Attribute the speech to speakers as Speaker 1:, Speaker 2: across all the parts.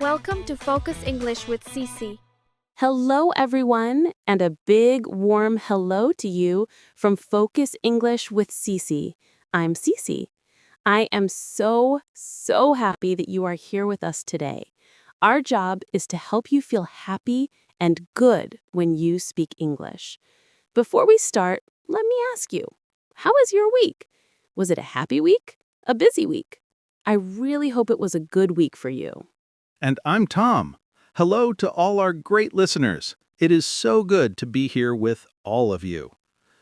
Speaker 1: Welcome to Focus English with Cece.
Speaker 2: Hello, everyone, and a big, warm hello to you from Focus English with Cece. I'm Cece. I am so happy that you are here with us today. Our job is to help you feel happy and good when you speak English. Before we start, let me ask you, how was your week? Was it a happy week? A busy week? I really hope it was a good week for you.
Speaker 3: And I'm Tom. Hello to all our great listeners. It is so good to be here with all of you.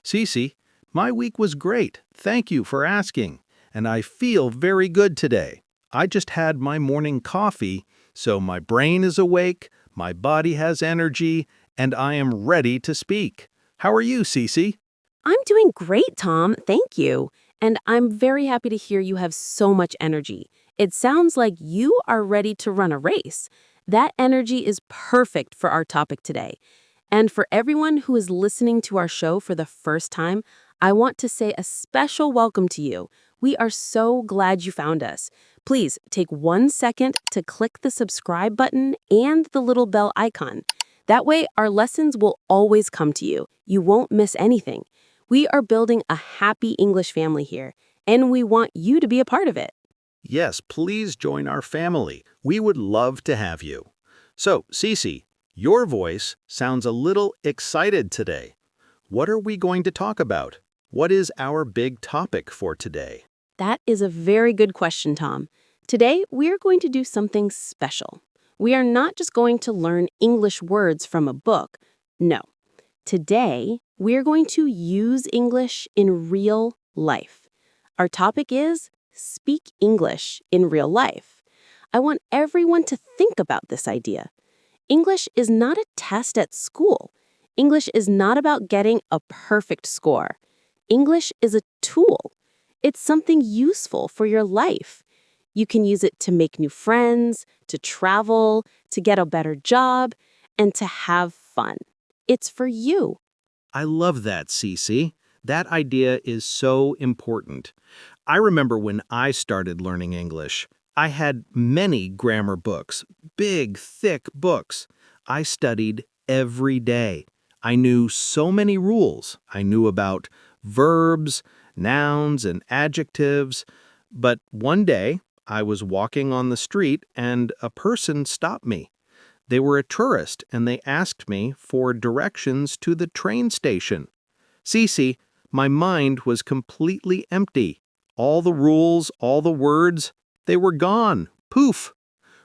Speaker 3: Cece, my week was great. Thank you for asking. And I feel very good today. I just had my morning coffee, so my brain is awake, my body has energy, and I am ready to speak. How are you, Cece?
Speaker 2: I'm doing great, Tom. Thank you. And I'm very happy to hear you have so much energy. It sounds like you are ready to run a race. That energy is perfect for our topic today. And for everyone who is listening to our show for the first time, I want to say a special welcome to you. We are so glad you found us. Please take 1 second to click the subscribe button and the little bell icon. That way, our lessons will always come to you. You won't miss anything. We are building a happy English family here, and we want you to be a part of it.
Speaker 3: Yes, please join our family. We would love to have you. So, Cece, your voice sounds a little excited today. What are we going to talk about? What is our big topic for today?
Speaker 2: That is a very good question, Tom. Today, we are going to do something special. We are not just going to learn English words from a book. No. Today, we are going to use English in real life. Our topic is Speak English in Real Life. I want everyone to think about this idea. English is not a test at school. English is not about getting a perfect score. English is a tool. It's something useful for your life. You can use it to make new friends, to travel, to get a better job, and to have fun. It's for you.
Speaker 3: I love that, Cece. That idea is so important. I remember when I started learning English, I had many grammar books, big, thick books. I studied every day. I knew so many rules. I knew about verbs, nouns, and adjectives. But one day, I was walking on the street and a person stopped me. They were a tourist and they asked me for directions to the train station. Cece, my mind was completely empty. All the rules, all the words, they were gone. Poof!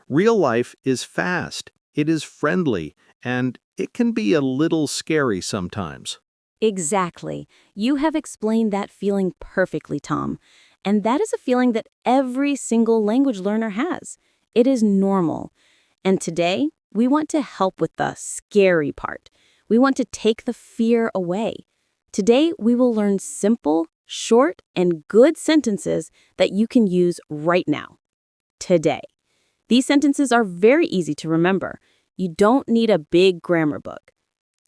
Speaker 3: Real life is fast, it is friendly, and it can be a little scary sometimes.
Speaker 2: Exactly. You have explained that feeling perfectly, Tom. And that is a feeling that every single language learner has. It is normal. And today, we want to help with the scary part. We want to take the fear away. Today, we will learn simple, short, and good sentences that you can use right now. Today. These sentences are very easy to remember. You don't need a big grammar book.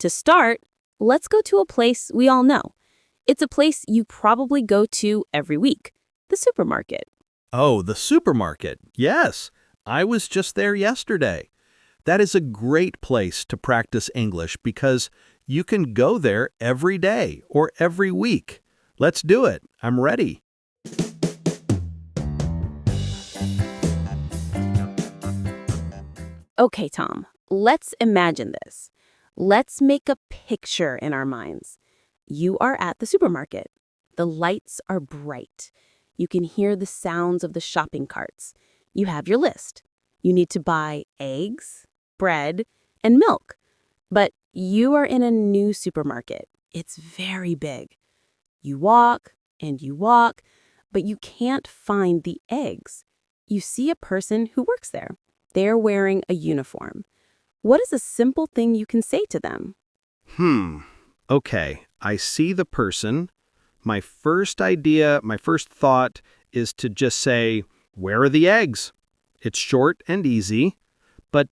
Speaker 2: To start, let's go to a place we all know. It's a place you probably go to every week, the supermarket.
Speaker 3: Oh, the supermarket. Yes, I was just there yesterday. That is a great place to practice English because you can go there every day or every week. Let's do it. I'm ready.
Speaker 2: Okay, Tom, let's imagine this. Let's make a picture in our minds. You are at the supermarket. The lights are bright. You can hear the sounds of the shopping carts. You have your list. You need to buy eggs, bread, and milk. But you are in a new supermarket. It's very big. You walk and you walk, but you can't find the eggs. You see a person who works there. They're wearing a uniform. What is a simple thing you can say to them?
Speaker 3: Okay, I see the person. My first thought is to just say, "Where are the eggs?" It's short and easy, but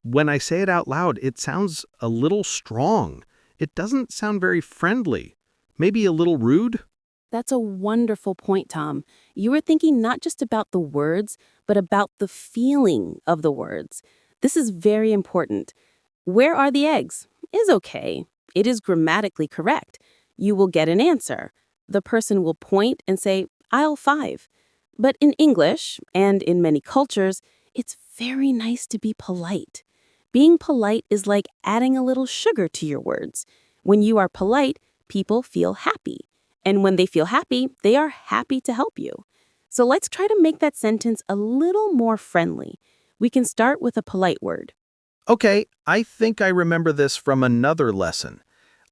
Speaker 3: when I say it out loud, it sounds a little strong. It doesn't sound very friendly. Maybe a little rude?
Speaker 2: That's a wonderful point, Tom. You are thinking not just about the words, but about the feeling of the words. This is very important. Where are the eggs? Is okay. It is grammatically correct. You will get an answer. The person will point and say, aisle 5. But in English, and in many cultures, it's very nice to be polite. Being polite is like adding a little sugar to your words. When you are polite, people feel happy. And when they feel happy, they are happy to help you. So let's try to make that sentence a little more friendly. We can start with a polite word.
Speaker 3: Okay, I think I remember this from another lesson.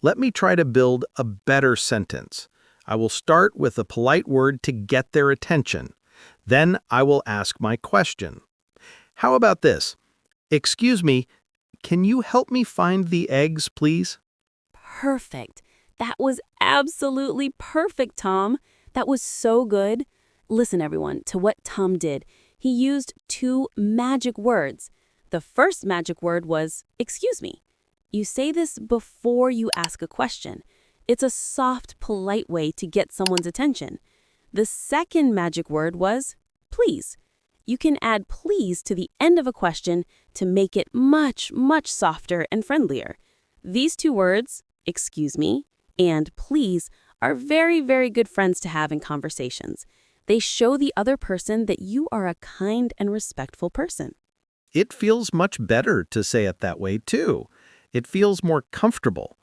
Speaker 3: Let me try to build a better sentence. I will start with a polite word to get their attention. Then I will ask my question. How about this? Excuse me, can you help me find the eggs, please?
Speaker 2: Perfect. That was absolutely perfect, Tom. That was so good. Listen, everyone, to what Tom did. He used 2 magic words. The first magic word was, excuse me. You say this before you ask a question. It's a soft, polite way to get someone's attention. The second magic word was, please. You can add please to the end of a question to make it much, much softer and friendlier. These 2 words, excuse me and please, are very, very good friends to have in conversations. They show the other person that you are a kind and respectful person.
Speaker 3: It feels much better to say it that way, too. It feels more comfortable.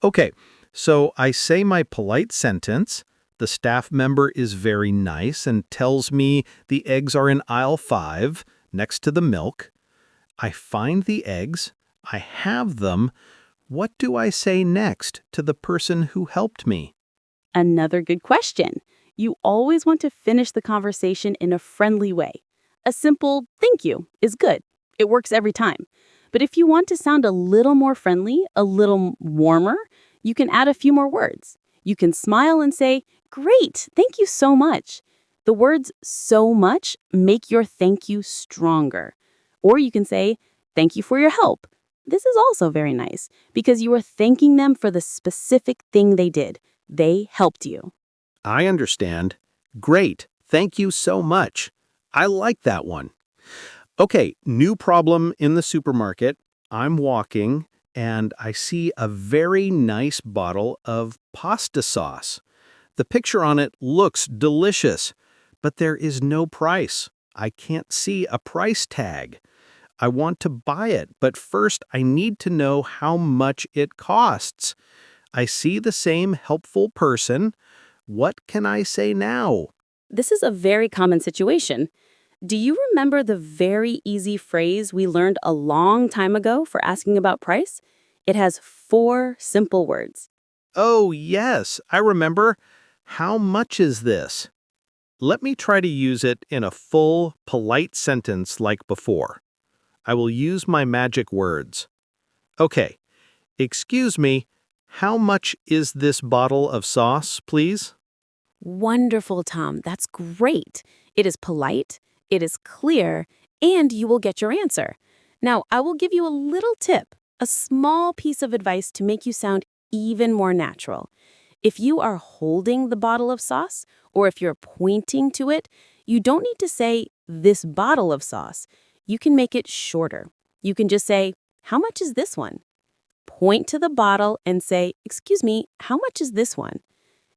Speaker 3: Okay, so I say my polite sentence. The staff member is very nice and tells me the eggs are in aisle 5, next to the milk. I find the eggs. I have them. What do I say next to the person who helped me?
Speaker 2: Another good question. You always want to finish the conversation in a friendly way. A simple thank you is good. It works every time. But if you want to sound a little more friendly, a little warmer, you can add a few more words. You can smile and say, great, thank you so much. The words so much make your thank you stronger. Or you can say, thank you for your help. This is also very nice because you are thanking them for the specific thing they did. They helped you.
Speaker 3: I understand. Great. Thank you so much. I like that one. Okay, new problem in the supermarket. I'm walking and I see a very nice bottle of pasta sauce. The picture on it looks delicious, but there is no price. I can't see a price tag. I want to buy it, but first I need to know how much it costs. I see the same helpful person. What can I say now?
Speaker 2: This is a very common situation. Do you remember the very easy phrase we learned a long time ago for asking about price? It has 4 simple words.
Speaker 3: Oh, yes, I remember. How much is this? Let me try to use it in a full, polite sentence like before. I will use my magic words. Okay, excuse me, how much is this bottle of sauce, please?
Speaker 2: Wonderful, Tom. That's great. It is polite, it is clear, and you will get your answer. Now, I will give you a little tip, a small piece of advice to make you sound even more natural. If you are holding the bottle of sauce, or if you're pointing to it, you don't need to say, this bottle of sauce. You can make it shorter. You can just say, how much is this one? Point to the bottle and say, excuse me, how much is this one?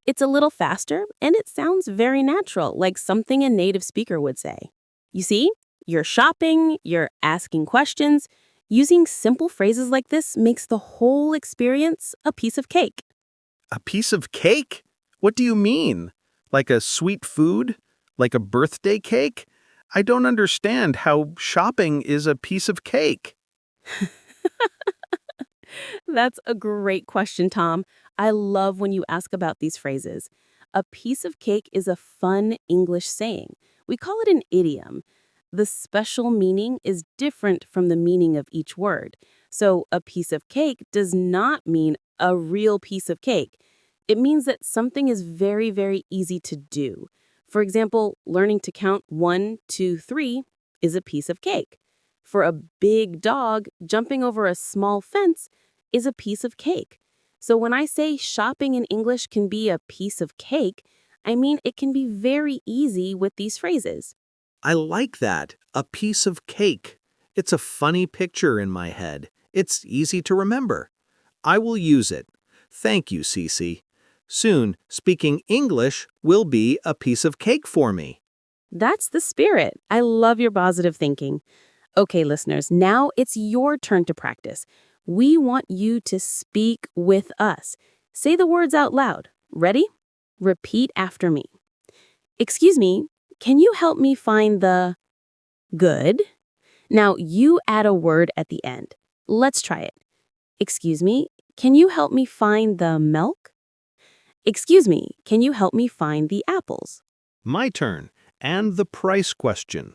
Speaker 2: It's a little faster, and it sounds very natural, like something a native speaker would say. You see, you're shopping, you're asking questions. Using simple phrases like this makes the whole experience a piece of cake.
Speaker 3: A piece of cake? What do you mean? Like a sweet food? Like a birthday cake? I don't understand how shopping is a piece of cake.
Speaker 2: That's a great question, Tom. I love when you ask about these phrases. A piece of cake is a fun English saying. We call it an idiom. The special meaning is different from the meaning of each word. So a piece of cake does not mean a real piece of cake. It means that something is very, very easy to do. For example, learning to count 1, 2, 3 is a piece of cake. For a big dog, jumping over a small fence is a piece of cake. So when I say shopping in English can be a piece of cake, I mean it can be very easy with these phrases.
Speaker 3: I like that. A piece of cake. It's a funny picture in my head. It's easy to remember. I will use it. Thank you, Cece. Soon, speaking English will be a piece of cake for me.
Speaker 2: That's the spirit. I love your positive thinking. Okay, listeners, now it's your turn to practice. We want you to speak with us. Say the words out loud. Ready? Repeat after me. Excuse me, can you help me find the good? Now you add a word at the end. Let's try it. Excuse me, can you help me find the milk? Excuse me, can you help me find the apples?
Speaker 3: My turn. And the price question.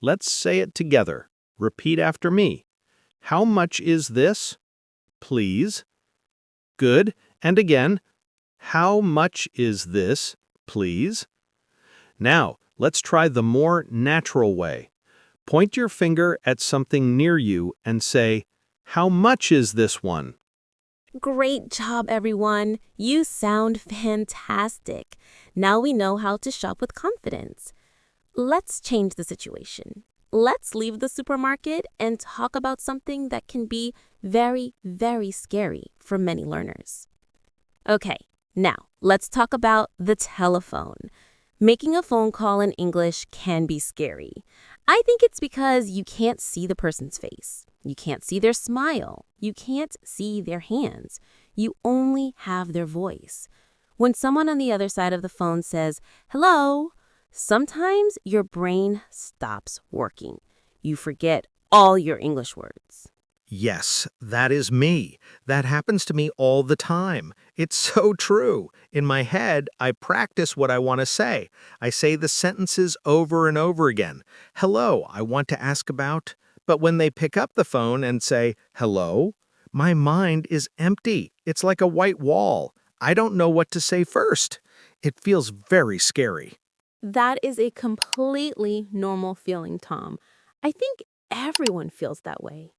Speaker 3: Let's say it together. Repeat after me. How much is this? Please. Good. And again. How much is this? Please. Now, let's try the more natural way. Point your finger at something near you and say, how much is this one?
Speaker 4: Great job, everyone. You sound fantastic. Now we know how to shop with confidence. Let's change the situation. Let's leave the supermarket and talk about something that can be very, very scary for many learners. Okay, now let's talk about the telephone. Making a phone call in English can be scary. I think it's because you can't see the person's face. You can't see their smile. You can't see their hands. You only have their voice. When someone on the other side of the phone says, hello, sometimes your brain stops working. You forget all your English words.
Speaker 3: Yes, that is me. That happens to me all the time. It's so true. In my head, I practice what I want to say. I say the sentences over and over again. Hello, I want to ask about. But when they pick up the phone and say, hello, my mind is empty. It's like a white wall. I don't know what to say first. It feels very scary.
Speaker 2: That is a completely normal feeling, Tom. I think everyone feels that way.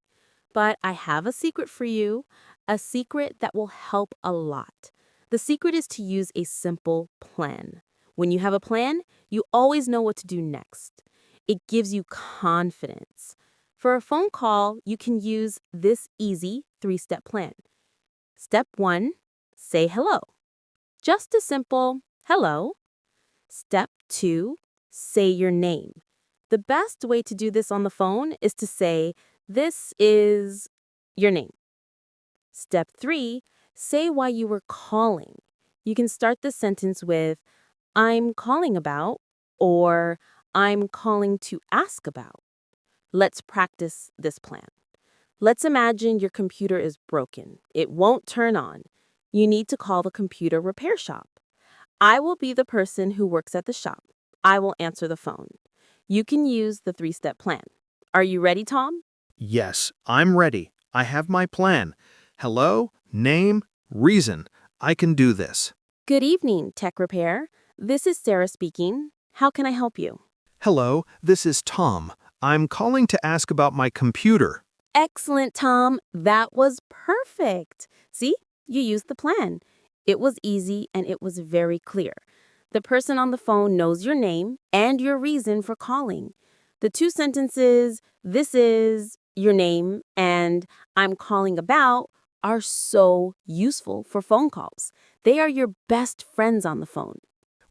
Speaker 2: But I have a secret for you, a secret that will help a lot. The secret is to use a simple plan. When you have a plan, you always know what to do next. It gives you confidence. For a phone call, you can use this easy 3-step plan. Step 1, say hello. Just a simple hello. Step 2, say your name. The best way to do this on the phone is to say, this is your name. Step 3, say why you were calling. You can start the sentence with, I'm calling about, or I'm calling to ask about. Let's practice this plan. Let's imagine your computer is broken. It won't turn on. You need to call the computer repair shop. I will be the person who works at the shop. I will answer the phone. You can use the 3-step plan. Are you ready, Tom?
Speaker 3: Yes, I'm ready. I have my plan. Hello, name, reason. I can do this.
Speaker 2: Good evening, Tech Repair. This is Sarah speaking. How can I help you?
Speaker 3: Hello, this is Tom. I'm calling to ask about my computer.
Speaker 2: Excellent, Tom. That was perfect. See, you used the plan. It was easy and it was very clear. The person on the phone knows your name and your reason for calling. The 2 sentences, this is your name and I'm calling about, are so useful for phone calls. They are your best friends on the phone.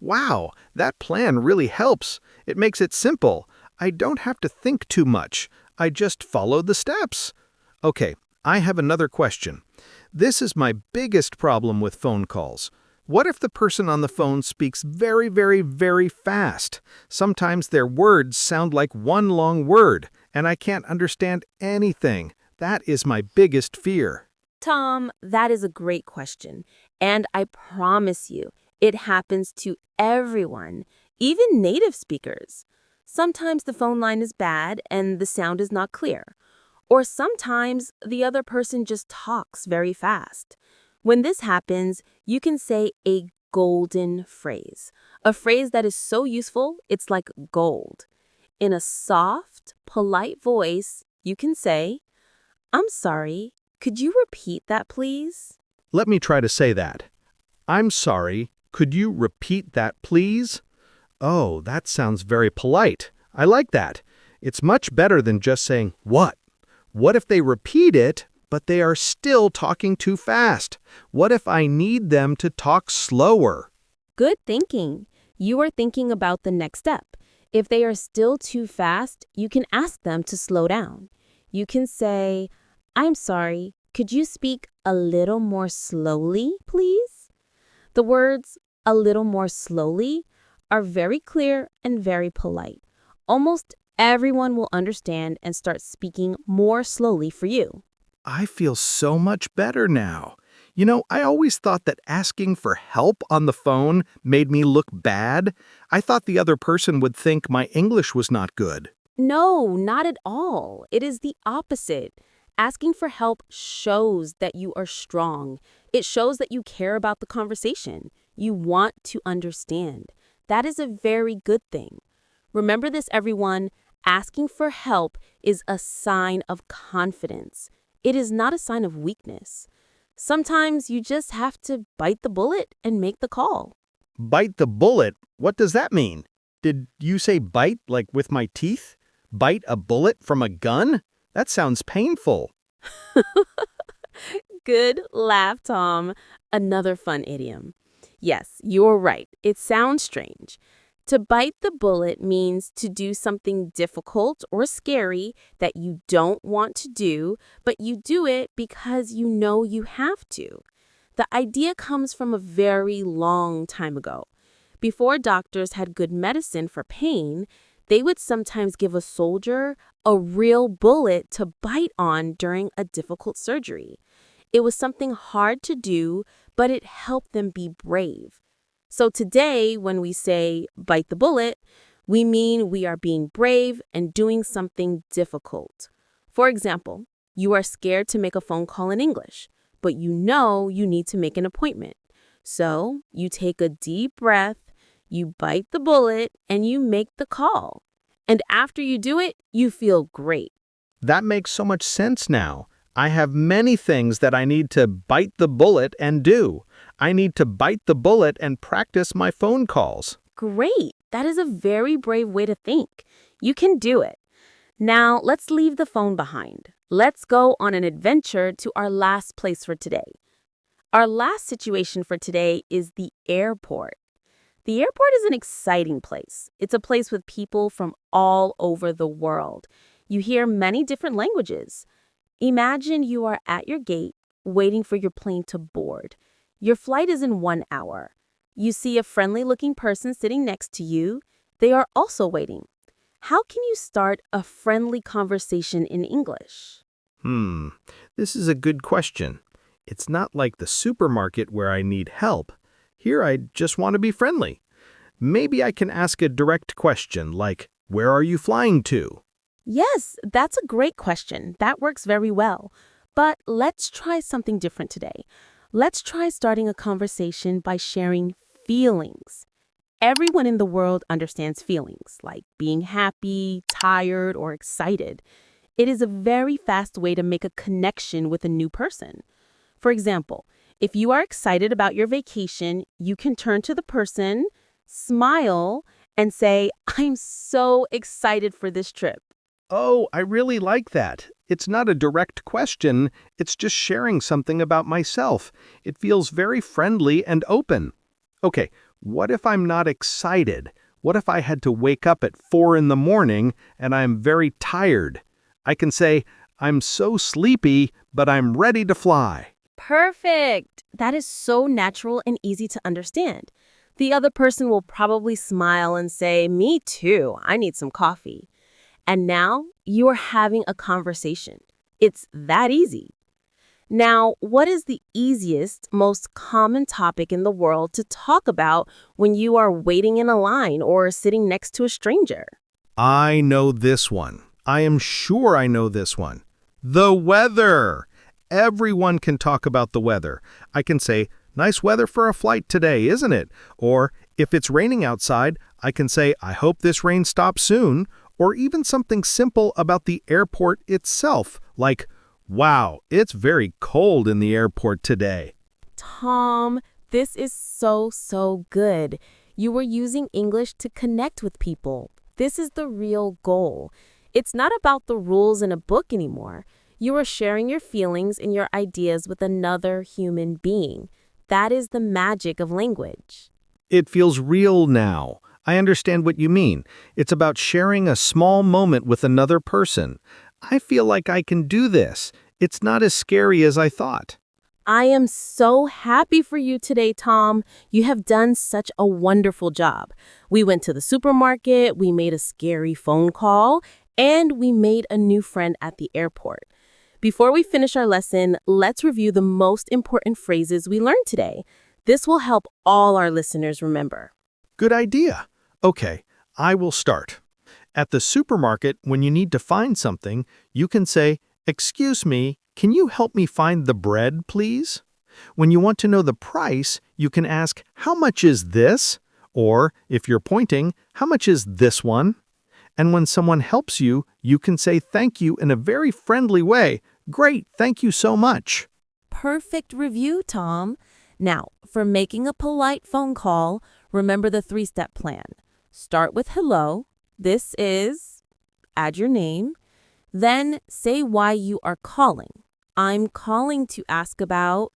Speaker 3: Wow, that plan really helps. It makes it simple. I don't have to think too much. I just follow the steps. Okay, I have another question. This is my biggest problem with phone calls. What if the person on the phone speaks very, very, very fast? Sometimes their words sound like one long word, and I can't understand anything. That is my biggest fear.
Speaker 2: Tom, that is a great question. And I promise you, it happens to everyone, even native speakers. Sometimes the phone line is bad and the sound is not clear. Or sometimes the other person just talks very fast. When this happens, you can say a golden phrase, a phrase that is so useful, it's like gold. In a soft, polite voice, you can say, I'm sorry, could you repeat that, please?
Speaker 3: Let me try to say that. I'm sorry, could you repeat that, please? Oh, that sounds very polite. I like that. It's much better than just saying, what? What if they repeat it, but they are still talking too fast? What if I need them to talk slower?
Speaker 4: Good thinking. You are thinking about the next step. If they are still too fast, you can ask them to slow down. You can say, I'm sorry, could you speak a little more slowly, please? The words a little more slowly are very clear and very polite. Almost everyone will understand and start speaking more slowly for you.
Speaker 3: I feel so much better now. You know, I always thought that asking for help on the phone made me look bad. I thought the other person would think my English was not good.
Speaker 4: No, not at all. It is the opposite. Asking for help shows that you are strong. It shows that you care about the conversation. You want to understand. That is a very good thing. Remember this, everyone. Asking for help is a sign of confidence. It is not a sign of weakness. Sometimes you just have to bite the bullet and make the call.
Speaker 3: Bite the bullet? What does that mean? Did you say bite like with my teeth? Bite a bullet from a gun? That sounds painful.
Speaker 4: Good laugh, Tom. Another fun idiom. Yes, you're right. It sounds strange. To bite the bullet means to do something difficult or scary that you don't want to do, but you do it because you know you have to. The idea comes from a very long time ago. Before doctors had good medicine for pain, they would sometimes give a soldier a real bullet to bite on during a difficult surgery. It was something hard to do, but it helped them be brave. So today, when we say bite the bullet, we mean we are being brave and doing something difficult. For example, you are scared to make a phone call in English, but you know you need to make an appointment. So you take a deep breath, you bite the bullet, and you make the call. And after you do it, you feel great.
Speaker 3: That makes so much sense now. I have many things that I need to bite the bullet and do. I need to bite the bullet and practice my phone calls.
Speaker 4: Great! That is a very brave way to think. You can do it. Now, let's leave the phone behind. Let's go on an adventure to our last place for today. Our last situation for today is the airport. The airport is an exciting place. It's a place with people from all over the world. You hear many different languages. Imagine you are at your gate, waiting for your plane to board. Your flight is in 1 hour. You see a friendly-looking person sitting next to you. They are also waiting. How can you start a friendly conversation in English?
Speaker 3: This is a good question. It's not like the supermarket where I need help. Here I just want to be friendly. Maybe I can ask a direct question like, where are you flying to?
Speaker 4: Yes, that's a great question. That works very well. But let's try something different today. Let's try starting a conversation by sharing feelings. Everyone in the world understands feelings, like being happy, tired, or excited. It is a very fast way to make a connection with a new person. For example, if you are excited about your vacation, you can turn to the person, smile, and say, I'm so excited for this trip.
Speaker 3: Oh, I really like that. It's not a direct question. It's just sharing something about myself. It feels very friendly and open. Okay, what if I'm not excited? What if I had to wake up at 4 in the morning and I'm very tired? I can say, I'm so sleepy, but I'm ready to fly.
Speaker 4: Perfect! That is so natural and easy to understand. The other person will probably smile and say, me too, I need some coffee. And now you are having a conversation. It's that easy. Now, what is the easiest, most common topic in the world to talk about when you are waiting in a line or sitting next to a stranger?
Speaker 3: I know this one. I am sure I know this one. The weather. Everyone can talk about the weather. I can say, nice weather for a flight today, isn't it? Or if it's raining outside, I can say, I hope this rain stops soon. Or even something simple about the airport itself, like, wow, it's very cold in the airport today.
Speaker 4: Tom, this is so good. You were using English to connect with people. This is the real goal. It's not about the rules in a book anymore. You are sharing your feelings and your ideas with another human being. That is the magic of language.
Speaker 3: It feels real now. I understand what you mean. It's about sharing a small moment with another person. I feel like I can do this. It's not as scary as I thought.
Speaker 4: I am so happy for you today, Tom. You have done such a wonderful job. We went to the supermarket, we made a scary phone call, and we made a new friend at the airport. Before we finish our lesson, let's review the most important phrases we learned today. This will help all our listeners remember.
Speaker 3: Good idea. Okay, I will start. At the supermarket, when you need to find something, you can say, "Excuse me, can you help me find the bread, please?" When you want to know the price, you can ask, "How much is this?" Or, if you're pointing, "How much is this one?" And when someone helps you, you can say thank you in a very friendly way. "Great, thank you so much."
Speaker 4: Perfect review, Tom. Now, for making a polite phone call, remember the 3-step plan. Start with hello. This is, add your name. Then say why you are calling. I'm calling to ask about,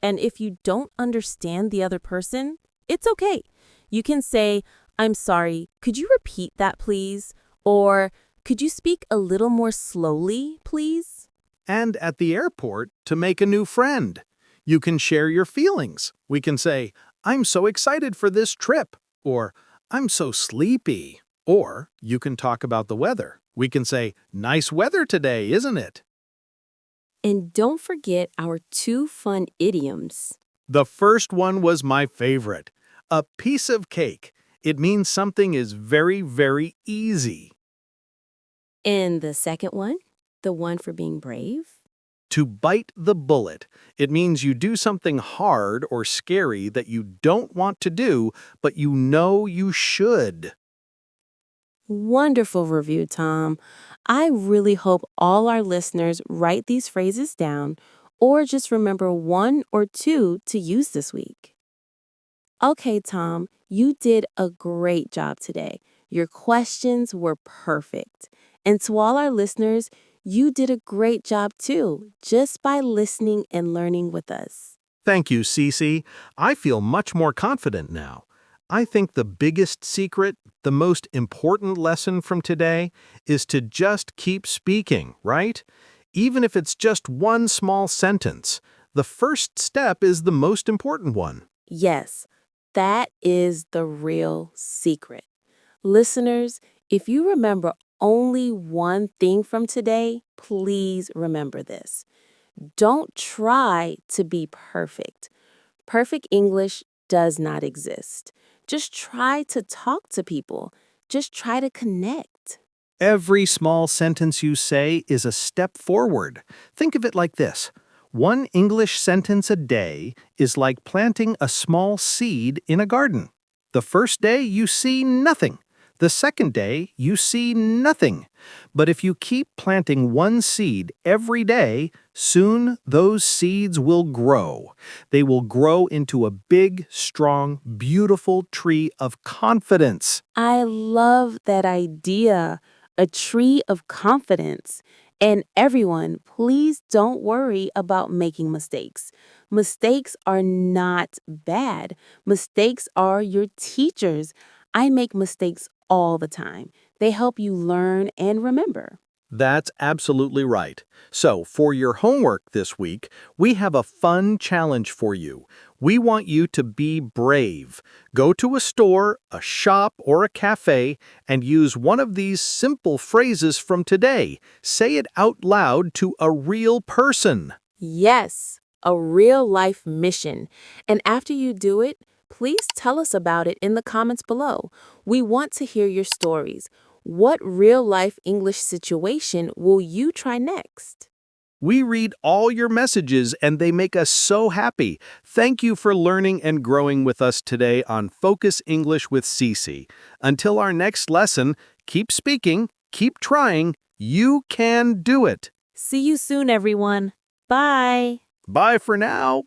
Speaker 4: and if you don't understand the other person, it's okay. You can say, "I'm sorry, could you repeat that, please?" Or, "Could you speak a little more slowly, please?"
Speaker 3: And at the airport, to make a new friend, you can share your feelings. We can say, "I'm so excited for this trip," or "I'm so sleepy." Or you can talk about the weather. We can say, "Nice weather today, isn't it?"
Speaker 2: And don't forget our 2 fun idioms.
Speaker 3: The first one was my favorite. A piece of cake. It means something is very, very easy.
Speaker 2: And the second one, the one for being brave.
Speaker 3: To bite the bullet. It means you do something hard or scary that you don't want to do, but you know you should.
Speaker 2: Wonderful review, Tom. I really hope all our listeners write these phrases down or just remember 1 or 2 to use this week. Okay, Tom, you did a great job today. Your questions were perfect. And to all our listeners, you did a great job too, just by listening and learning with us.
Speaker 3: Thank you, Cece. I feel much more confident now. I think the biggest secret, the most important lesson from today is to just keep speaking, right? Even if it's just one small sentence, the first step is the most important one.
Speaker 2: Yes, that is the real secret. Listeners, if you remember only one thing from today, please remember this. Don't try to be perfect. Perfect English does not exist. Just try to talk to people. Just try to connect.
Speaker 3: Every small sentence you say is a step forward. Think of it like this. One English sentence a day is like planting a small seed in a garden. The first day you see nothing. The second day you see nothing. But if you keep planting one seed every day, soon those seeds will grow. They will grow into a big, strong, beautiful tree of confidence.
Speaker 2: I love that idea, a tree of confidence. And everyone, please don't worry about making mistakes. Mistakes are not bad. Mistakes are your teachers. I make mistakes all the time. They help you learn and remember.
Speaker 3: That's absolutely right. So, for your homework this week, we have a fun challenge for you. We want you to be brave. Go to a store, a shop, or a cafe and use one of these simple phrases from today. Say it out loud to a real person.
Speaker 4: Yes, a real life mission. And after you do it, please tell us about it in the comments below. We want to hear your stories. What real life English situation will you try next?
Speaker 3: We read all your messages and they make us so happy. Thank you for learning and growing with us today on Focus English with Cece. Until our next lesson, keep speaking, keep trying. You can do it.
Speaker 4: See you soon, everyone. Bye.
Speaker 3: Bye for now.